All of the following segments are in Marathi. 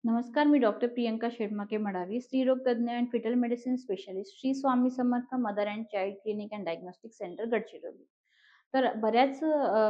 नमस्कार, मी डॉक्टर प्रियंका शेडमाके मडावी, स्त्रीरोग तज्ञ and fetal medicine specialist, Shri Swami Samarth mother and child clinic and diagnostic centre, Gadchiroli. तर बऱ्याच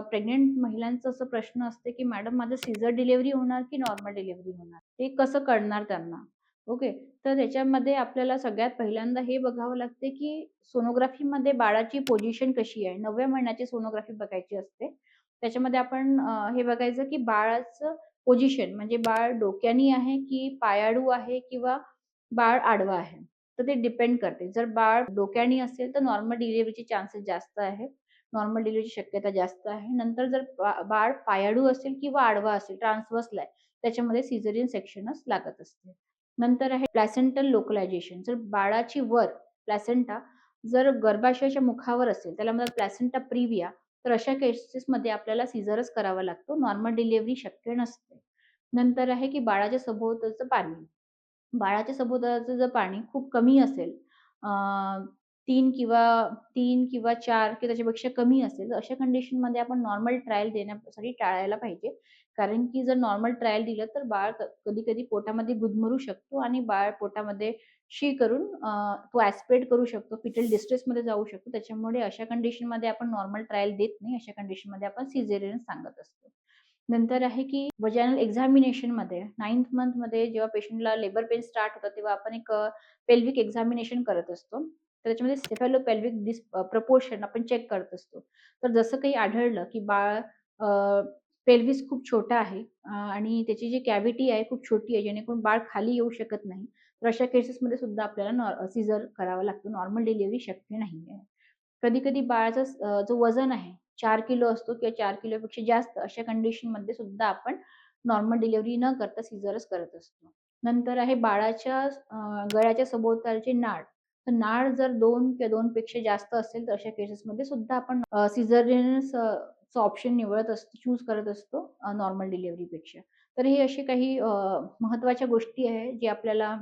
प्रेग्नंट महिलांचा असा प्रश्न असते, की मॅडम माझं सीझर डिलिव्हरी होणार की नॉर्मल डिलिव्हरी होणार? ते कसं कळणार त्यांना? ओके. तर त्याच्यामध्ये आपल्याला सगळ्यात पहिल्यांदा हे बघावं लागते, की सोनोग्राफीमध्ये बाळाची पोझिशन कशी आहे? 9व्या महिन्याची सोनोग्राफी बघायची असते. त्याच्यामध्ये आपण हे बघायचं, की बाळाचं पोझिशन म्हणजे बाळ डोक्यानी आहे की पायाळू आहे किंवा बाळ आडवं आहे. तर ते डिपेंड करते. जर बाळ डोक्यानी असेल तर नॉर्मल डिलिव्हरीचे चान्सेस जास्त आहेत. नॉर्मल डिलिव्हरीची शक्यता जास्त आहे. नंतर जर बाळ पायाळू असेल किंवा आडवा असेल, ट्रान्सव्हर्सल आहे, त्याच्यामध्ये सिझेरियन सेक्शनच लागत असते. नंतर आहे प्लॅसेंटल लोकलायझेशन. जर बाळाची वर प्लॅसेंटा जर गर्भाशयाच्या मुखावर असेल, त्याला म्हणतात प्लॅसेंटा प्रिव्हिया, तर अशा केसेसमध्ये आपल्याला सीझरच करावा लागतो. नॉर्मल डिलिव्हरी शक्य नसते. नंतर आहे की बाळाच्या सभोवतालचं पाणी. बाळाच्या सभोवतालचं जर पाणी खूप कमी असेल, अ, 3 किंवा 3 किंवा 4 किंवा त्याच्यापेक्षा कमी असेल, तर अशा कंडिशनमध्ये आपण नॉर्मल ट्रायल देण्यासाठी टाळायला पाहिजे. कारण की जर नॉर्मल ट्रायल दिलं, तर बाळ कधी-कधी पोटामध्ये गुदमरू शकतो आणि बाळ पोटामध्ये शी करून तो ॲस्पिरेट करू शकतो, फिटल डिस्ट्रेसमध्ये जाऊ शकतो. त्याच्यामुळे अशा कंडिशनमध्ये आपण नॉर्मल ट्रायल देत नाही. अशा कंडिशनमध्ये आपण सिझेरियन सांगत असतो. नंतर आहे की वजायनल एक्झामिनेशनमध्ये 9th मंथमध्ये जेव्हा पेशंटला लेबर पेन स्टार्ट होतात, तेव्हा आपण एक पेल्विक एक्झामिनेशन करत असतो. तर त्याच्यामध्ये सेफॅलोपेल्विक प्रपोर्शन आपण चेक करत असतो. तर जसं काही आढळलं की बाळ पेल्विस खूप छोटा आहे आणि त्याची जी कॅव्हिटी आहे खूप छोटी आहे, जेणेकरून बाळ खाली येऊ शकत नाही. तर अशा केसेसमध्ये सुद्धा आपल्याला सीझर करावा लागतो. नॉर्मल डिलिव्हरी शक्य नाहीये. कधी-कधी बाळाचं जो वजन आहे 4 किलो असतो किंवा 4 किलोपेक्षा जास्त अशा कंडिशनमध्ये सुद्धा आपण नॉर्मल डिलिव्हरी न करता सीझरच करत असतो. नंतर आहे बाळाच्या गळ्याच्या सभोवतालची नाळ. तर नाळ जर 2 किंवा 2 पेक्षा जास्त असेल, तर अशा केसेसमध्ये सुद्धा आपण चं ऑप्शन निवडत असतो, चूज करत असतो नॉर्मल डिलिव्हरीपेक्षा. तर हे असे काही महत्त्वाच्या गोष्टी आहेत, जे आपल्याला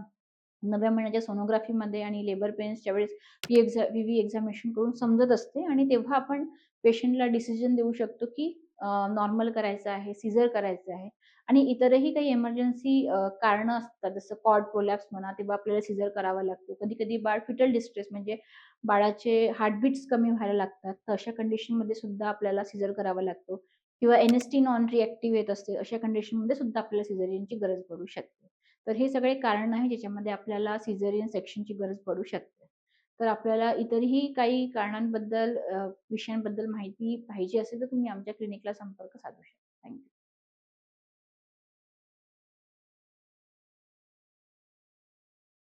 9व्या महिन्याच्या सोनोग्राफीमध्ये आणि लेबर पेन्सच्या वेळेस व्ही-व्ही एक्झामिनेशन करून समजत असते आणि तेव्हा आपण पेशंटला डिसिजन देऊ शकतो, की नॉर्मल करायचं आहे, सीझर करायचं आहे आणि इतरही काही इमर्जन्सी कारणं असतात, जसं कॉर्ड प्रोलॅप्स म्हणा, तेव्हा आपल्याला सीझर करावा लागतो. कधी-कधी बाळ फिटल डिस्ट्रेस म्हणजे बाळाचे हार्टबीट्स कमी व्हायला लागतात. तर अशा कंडिशनमध्ये सुद्धा आपल्याला सीझर करावा लागतो किंवा एन-एस-टी नॉन रिएक्टिव्ह येत असते. अशा कंडिशनमध्ये सुद्धा आपल्याला सिझेरियनची गरज पडू शकते. तर हे सगळे कारण आहे ज्याच्यामध्ये आपल्याला सिझेरियन सेक्शनची गरज पडू शकते. तर आपल्याला इतरही काही कारणांबद्दल विषयांबद्दल माहिती पाहिजे असेल तर तुम्ही आमच्या क्लिनिकला संपर्क साधू शकता. थँक